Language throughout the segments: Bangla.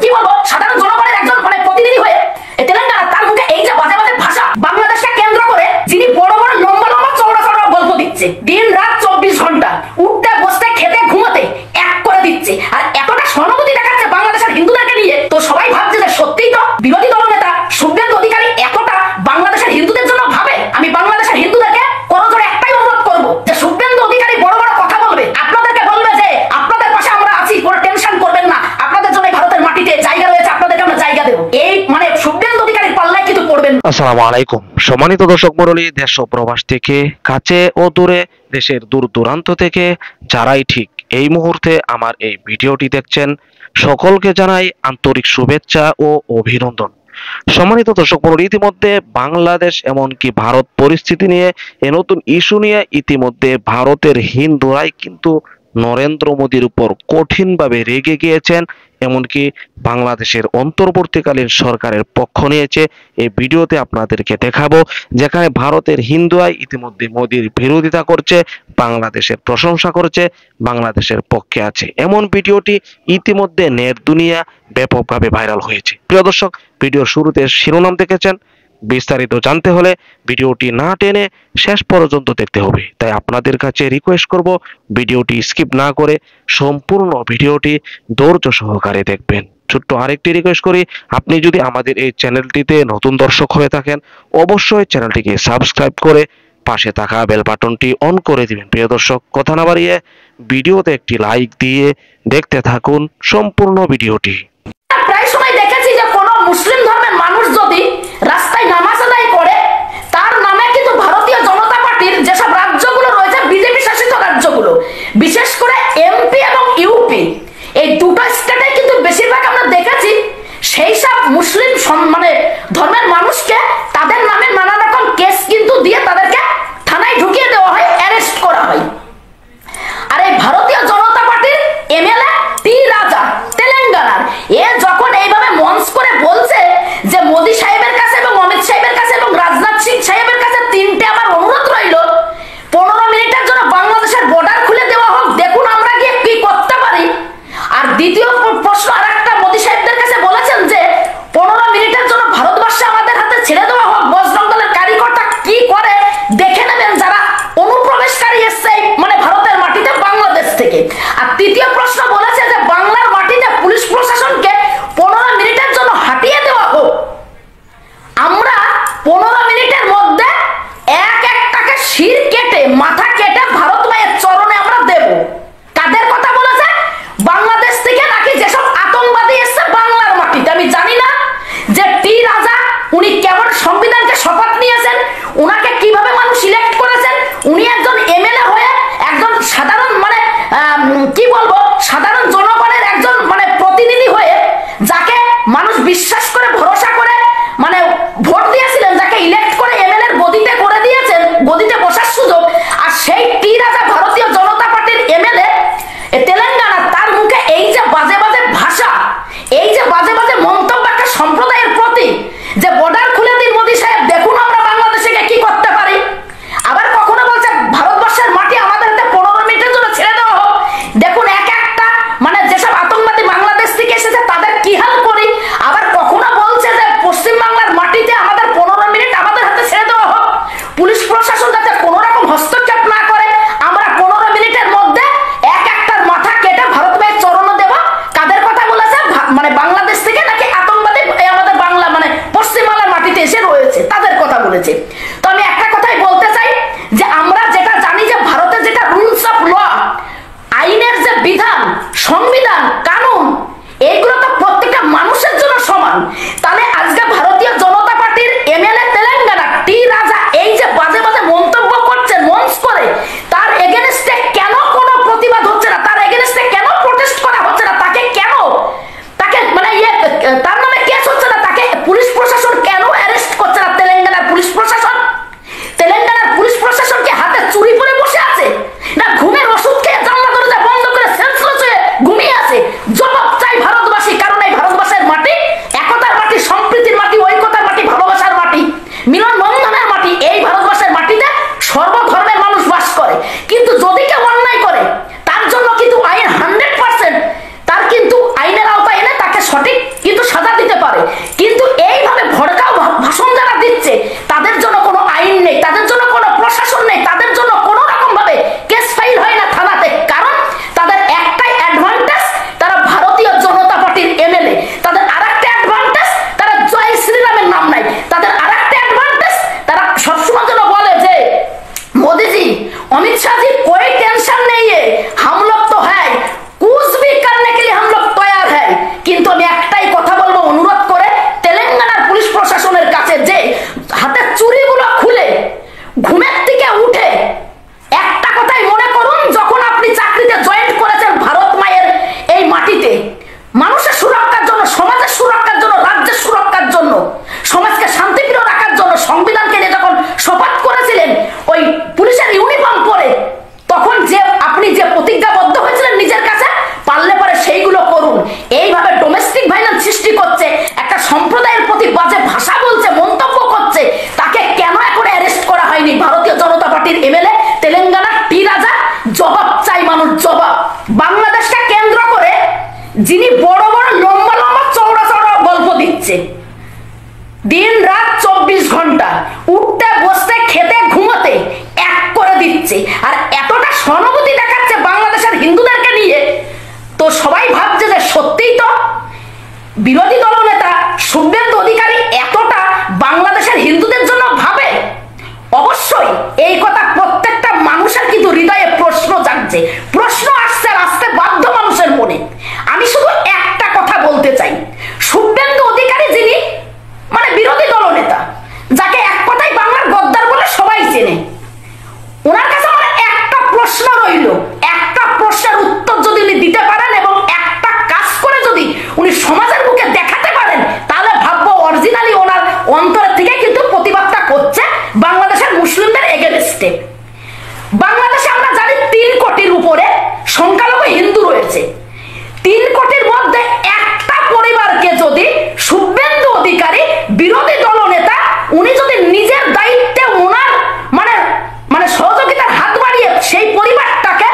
কি বলবো সাধারণ জনগণের একজন মানে প্রতিনিধি হয়ে তেলেঙ্গানা, তার মুখে এই যে বাজে বাজে ভাষা, বাংলাদেশকে কেন্দ্র করে যিনি বড় বড় লম্বা লম্বা চওড়া চওড়া গল্প দিচ্ছে, দিন রাত 24 ঘন্টা উঠতে বসতে খেতে ঘুমাতে এক করে দিচ্ছে, আর এতটা সহানুভূতি দেখাচ্ছে বাংলাদেশের হিন্দুদেরকে নিয়ে, তো সবাই ভাবছে যে সত্যিই তো বিরোধী দলনেতা শুভেন্দু অধিকারী এতটা বাংলাদেশের হিন্দুদের জন্য ভাবে। আমি বাংলাদেশের হিন্দুদেরকে করজোড়ে একটাই অনুরোধ করবো যে শুভেন্দু অধিকারী বড় বড় কথা বলবে, আপনাদেরকে বলবে যে আপনাদের পাশে আমরা আছি, কোনো টেনশন করবেন না, আপনাদের জন্য ভারতের মাটিতে জায়গা রয়েছে, আপনাদেরকে আমরা জায়গা দেবো। এই মানে শুভেন্দু অধিকারীর পাল্লায় কিন্তু পড়বেন। আসসালামু আলাইকুম সম্মানিত দর্শক মণ্ডলী, দেশ ও প্রবাস থেকে কাছে ও দূরে, দেশের দূর দূরান্ত থেকে যারাই ঠিক এই মুহূর্তে আমার এই ভিডিওটি দেখছেন, সকলকে জানাই আন্তরিক শুভেচ্ছা ও অভিনন্দন। সম্মানিত দর্শক মণ্ডলী, ইতিমধ্যে বাংলাদেশ এমনকি ভারত পরিস্থিতি নিয়ে এই নতুন ইস্যু নিয়ে ইতিমধ্যে ভারতের হিন্দুরাই কিন্তু নরেন্দ্র মোদীর উপর কঠিনভাবে রেগে গিয়েছেন, এমনকি বাংলাদেশের অন্তর্বর্তীকালীন সরকারের পক্ষ নিয়েছে। এই ভিডিওতে আপনাদেরকে দেখাবো যেখানে ভারতের হিন্দুরাই ইতিমধ্যে মোদীর বিরোধিতা করছে, বাংলাদেশের প্রশংসা করছে, বাংলাদেশের পক্ষে আছে। এমন ভিডিওটি ইতিমধ্যে নেট দুনিয়া ব্যাপকভাবে ভাইরাল হয়েছে। প্রিয় দর্শক, ভিডিওর শুরুতে শিরোনাম দেখেছেন, বিস্তারিত জানতে হলে ভিডিওটি না টেনে শেষ পর্যন্ত দেখতে হবে। তাই আপনাদের কাছে রিকোয়েস্ট করব, ভিডিওটি স্কিপ না করে সম্পূর্ণ ভিডিওটি ধৈর্য সহকারে দেখবেন। ছোট্ট আরেকটি রিকোয়েস্ট করি, আপনি যদি আমাদের এই চ্যানেলটিতে নতুন দর্শক হয়ে থাকেন অবশ্যই চ্যানেলটিকে সাবস্ক্রাইব করে পাশে থাকা বেল বাটনটি অন করে দিবেন। প্রিয় দর্শক, কথা না বাড়িয়ে ভিডিওতে একটি লাইক দিয়ে দেখতে থাকুন সম্পূর্ণ ভিডিওটি। প্রায় সময় দেখেছি যে কোনো মুসলিম ধর্মের মানুষ যদি রাস্তায় নামাজ আদায় করে, তার নামে কিন্তু ভারতীয় জনতা পার্টির যেসব রাজ্যগুলো রয়েছে, বিজেপি শাসিত রাজ্যগুলো, বিশেষ করে এমপি এবং ইউপি, এই দুটো স্টেটে কিন্তু বেশিরভাগ আমরা দেখেছি সেই সব মুসলিম মানে ধর্মের মানুষকে তাদের নামে নানা রকম কেস কিন্তু দিয়ে তাদেরকে থানায় ঢুকিয়ে দেওয়া হয়, অ্যারেস্ট করা হয়। আর এই ভারতীয় জনতা পার্টির এমএলএ টি রাজা তেলেঙ্গানার, এ যখন এইভাবে মঞ্চ করে বলছে যে মোদী সাহেবের কাছে এবং অমিত সাহেবের কাছে এবং রাজনাথ সিং সাহেবের কাছে তিনটে আমার অনুরোধ রইল, 15 মিনিটের জন্য বাংলাদেশের বর্ডার খুলে দেওয়া হোক, দেখুন আমরা গিয়ে কি করতে পারি। আর দ্বিতীয় প্রশ্ন আর একটা মোদী সাহেবদের কাছে বলেছেন যে 15 মিনিটের জন্য ভারতবর্ষে আমাদের হাতে ছেড়ে দেওয়া হোক, বজরং দলের কারিগরটা কি করে দেখে নেবেন যারা অনুপ্রবেশকারী এসছে মানে ভারতের মাটিতে বাংলাদেশ থেকে। আর তৃতীয় প্রশ্ন বলেছে যে বাংলার মাটিতে পুলিশ প্রশাসনকে 15 মিনিটের জন্য হাঁটিয়ে দেওয়া হোক, আমরা 15 মিনিটের মধ্যে এক একটাকে শির কেটে মাথা কেটে ভারত মায়ের চরণে আমরা দেব। কাদের কথা বলেছে? বাংলাদেশ থেকে নাকি যেসব আতঙ্কবাদী এসছে বাংলার মাটিতে। আমি জানি না যে টি রাজা উনি কেমন সংবিধানকে শপথ নিয়েছেন, উনাকে কিভাবে মানুষ ইলেক্ট করেছেন, উনি একজন এমএলএ হয়ে একজন সাধারণ মানে কি বলবো সাধারণ জনগণের একজন মানে প্রতিনিধি হয়ে যাকে মানুষ বিশ্বাস করে ভরসা করে মানে ভোট দিয়েছিলেন, যাকে ইলেক্ট করে এমএলএ গদিতে করে দিয়েছেন, গদিতে বসার সুযোগ, আর সেই টি রাজা ভারতীয় জনতা পার্টির এমএলএ তেলেঙ্গানা, তার মুখে এই যে বাজে বাজে ভাষা, এই যে বাজে বাজে মন্তব্য একটা সম্প্রদায়ের প্রতি, যে বর্ডার খুলে দিন মোদী সাহেব, দেখুন আমরা বাংলাদেশে কি করতে পারি। আবার কখনো বলছে ভারতবর্ষের মাটি আমাদের হাতে 15 মিনিটের জন্য ছেড়ে দেওয়া হোক, দেখুন এক একটা মানে যেসব আতঙ্কবাদী বাংলাদেশ থেকে এসেছে তাদের কি হাল করি। আবার কখনো এইভাবে ডোমেস্টিক ভায়োলেন্স সৃষ্টি করছে, একটা সম্প্রদায়ের প্রতি বাজে ভাষা বলছে, মন্তব্য করছে, তাকে কেন এখন অ্যারেস্ট করা হয়নি ভারতীয় জনতা পার্টির এমএলএ তেলেঙ্গানার টি রাজা? জবাব চাই মানুষ, জবাব। বাংলাদেশকে কেন্দ্র করে যিনি বড় বড় লম্বা লম্বা চৌড়া চৌড়া গল্প দিচ্ছে, দিন রাত 24 ঘন্টা উঠতে বসতে খেতে ঘুমাতে এক করে দিচ্ছে, আর এতটা সহানুভূতি দেখাচ্ছে বাংলাদেশের হিন্দুদেরকে নিয়ে, তো সবাই ভাবছে যে সত্যিই তো বিরোধী দলনেতা শুভেন্দু অধিকারী এতটা বাংলাদেশের হিন্দুদের জন্য ভাবে। অবশ্যই এই কথা প্রত্যেকটা মানুষের কিন্তু হৃদয়ে প্রশ্ন জাগছে, প্রশ্ন আসছে, আসতে বাধ্য মানুষের মনে। আমি শুধু একটা কথা বলতে চাই, শুভেন্দু অধিকারী যিনি মানে বিরোধী দলনেতা, যাকে এক কথায় বাংলার গদ্দার বলে সবাই চেনে, ওনার কাছে আমার একটা প্রশ্ন রইল, একটা প্রশ্নের উত্তর যদি উনি দিতে পারেন এবং একটা কাজ করে যদি উনি সমাজের বুকে দেখাতে পারেন, তাহলে ভাববো অরিজিনালি ওনার অন্তরের থেকে কিন্তু প্রতিবাদটা করছে বাংলাদেশের মুসলিমদের এগেনস্টে। বাংলাদেশে আমরা জানি 3 কোটির উপরে সংখ্যালঘু হিন্দু রয়েছে। 3 কোটির মধ্যে একটা পরিবারকে যদি শুভেন্দু অধিকারী বিরোধী দলনেতা উনি যদি নিজের দায়িত্বে ওনার মানে মানে সহযোগিতার হাত বাড়িয়ে সেই পরিবারটাকে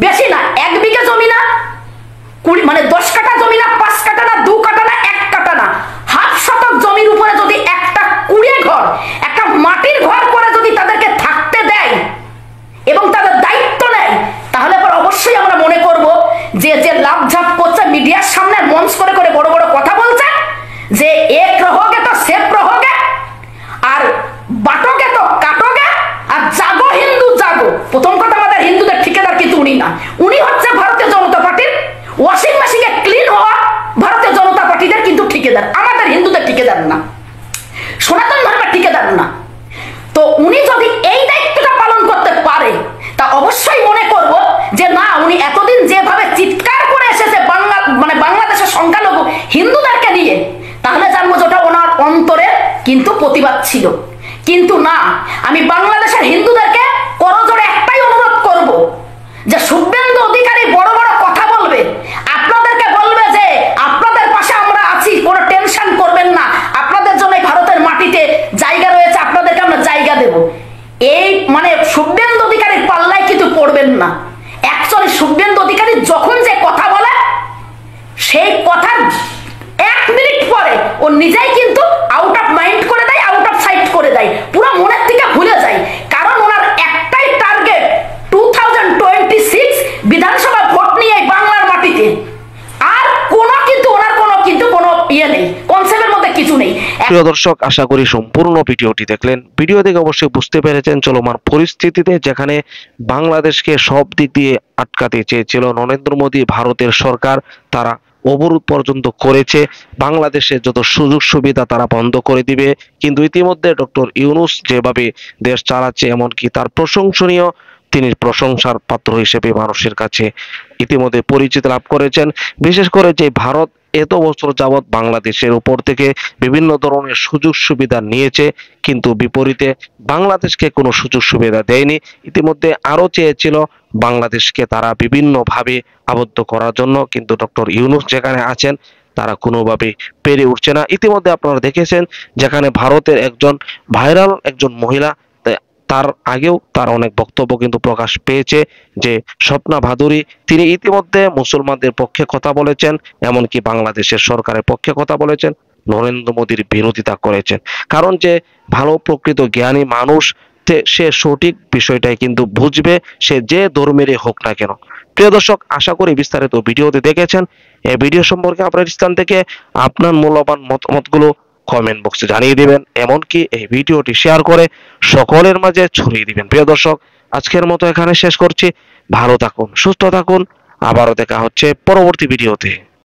বেশি না 1 বিঘা জমি না 10 কাঠা জমি না 5 কাঠা না 2 কাঠা না 1 কাঠা না হাফ শতক জমির উপরে যদি একটা কুড়ে ঘর, একটা মাটির ঘর করে যদি তাদেরকে থাকতে দেয় এবং তাদের দায়িত্ব নেয়, তাহলে পর অবশ্যই আমরা মনে করব যে যে লাভঝাপ করছে মিডিয়ার সামনে মঞ্চ করে করে বড় বড় কথা বলছে যে এক রহোগে তো সেফ রহোগে, আর বাটোগে তো কাটোগে, আর জাগো হিন্দু জাগো। প্রথম কথা, আমাদের হিন্দুদের ঠিকাদার কিন্তু উনি না, উনি হচ্ছে ভারতীয় জনতা পার্টির ওয়াশিং মেশিনে ক্লিন হওয়া ভারতীয় জনতা পার্টিদের কিন্তু ঠিকাদার, আমাদের হিন্দুদের ঠিকাদার না, সনাতন ধর্মের ঠিকাদার না। তো উনি যদি এই দায়িত্বটা পালন করতে পারে, তা অবশ্যই মনে করব যে না, উনি এতদিন যেভাবে চিৎকার করে এসেছে বাংলাদেশের সংখ্যালঘু হিন্দুদেরকে নিয়ে, তাহলে জানবো যে ওটা ওনার অন্তরে কিন্তু প্রতিবাদ ছিল। কিন্তু না, আমি বাংলাদেশের হিন্দুদেরকে করজোড়ে একটাই অনুরোধ করব যে শুভেন্দু অধিকারী বড় বড় কথা বলবে, আপনাদেরকে বলবে যে আপনাদের পাশে আমরা আছি, কোনো টেনশন করবেন না, আপনাদের জন্য ভারতের মাটিতে জায়গা রয়েছে, আপনাদেরকে আমরা জায়গা দেব। এই শুভেন্দু অধিকারীর পাল্লায় কিন্তু পড়বেন না। অ্যাকচুয়ালি শুভেন্দু অধিকারী যখন যে কথা বলে, সেই কথার 1 মিনিট পরে ও নিজেই কিন্তু আউট অফ মাইন্ড করে দেয়, আউট অফ সাইট করে দেয়, পুরো মনের থেকে ভুলে যায়। কারণ ওনার একটাই টার্গেট 2026 বিধানসভা ভোট নিয়ে বাংলার মাটিতে, আর কোনো ইয়ে নেই, কনসেপ্টের মধ্যে কিছু নেই। প্রিয় দর্শক, আশা করি সম্পূর্ণ ভিডিওটি দেখলেন। ভিডিও দেখে অবশ্যই বুঝতে পেরেছেন চলমান পরিস্থিতিতে যেখানে বাংলাদেশকে সব দিক দিয়ে আটকাতে চেয়েছিল নরেন্দ্র মোদী ভারতের সরকার, তারা অবরোধ পর্যন্ত করেছে, বাংলাদেশের যত সুযোগ সুবিধা তারা বন্ধ করে দিবে। কিন্তু ইতিমধ্যে ডক্টর ইউনূস যেভাবে দেশ চালাচ্ছে, এমনকি তার প্রশংসনীয়, তিনি প্রশংসার পাত্র হিসেবে মানুষের কাছে ইতিমধ্যে পরিচিতি লাভ করেছেন। বিশেষ করে যে ভারত এত বছর যাবৎ বাংলাদেশের উপর থেকে বিভিন্ন ধরনের সুযোগ সুবিধা নিয়েছে, কিন্তু বিপরীতে বাংলাদেশকে কোনো সুযোগ সুবিধা দেয়নি। ইতিমধ্যে আরো চেয়েছিল বাংলাদেশকে তারা বিভিন্নভাবে আবদ্ধ করার জন্য, কিন্তু ডক্টর ইউনূস যেখানে আছেন তারা কোনোভাবে পেরে উঠছে না। ইতিমধ্যে আপনারা দেখেছেন যেখানে ভারতের একজন ভাইরাল একজন মহিলা, তার আগেও তার অনেক বক্তব্য কিন্তু প্রকাশ পেয়েছে যে স্বপ্না ভাদুরী, তিনি ইতিমধ্যে মুসলমানদের পক্ষে কথা বলেছেন, এমনকি বাংলাদেশের সরকারের পক্ষে কথা বলেছেন, নরেন্দ্র মোদীর বিরোধিতা করেছেন। কারণ যে ভালো প্রকৃত জ্ঞানী মানুষ, সে সঠিক বিষয়টাই কিন্তু বুঝবে, সে যে ধর্মেরই হোক না কেন। প্রিয় দর্শক, আশা করি বিস্তারিত ভিডিওতে দেখেছেন। এই ভিডিও সম্পর্কে আপনার স্থান থেকে আপনার মূল্যবান মতামতগুলো কমেন্ট বক্সে জানিয়ে দিবেন, এমনকি এই ভিডিওটি শেয়ার করে সকলের মাঝে ছড়িয়ে দিবেন। প্রিয় দর্শক, আজকের মতো এখানে শেষ করছি। ভালো থাকুন, সুস্থ থাকুন, আবারও দেখা হচ্ছে পরবর্তী ভিডিওতে।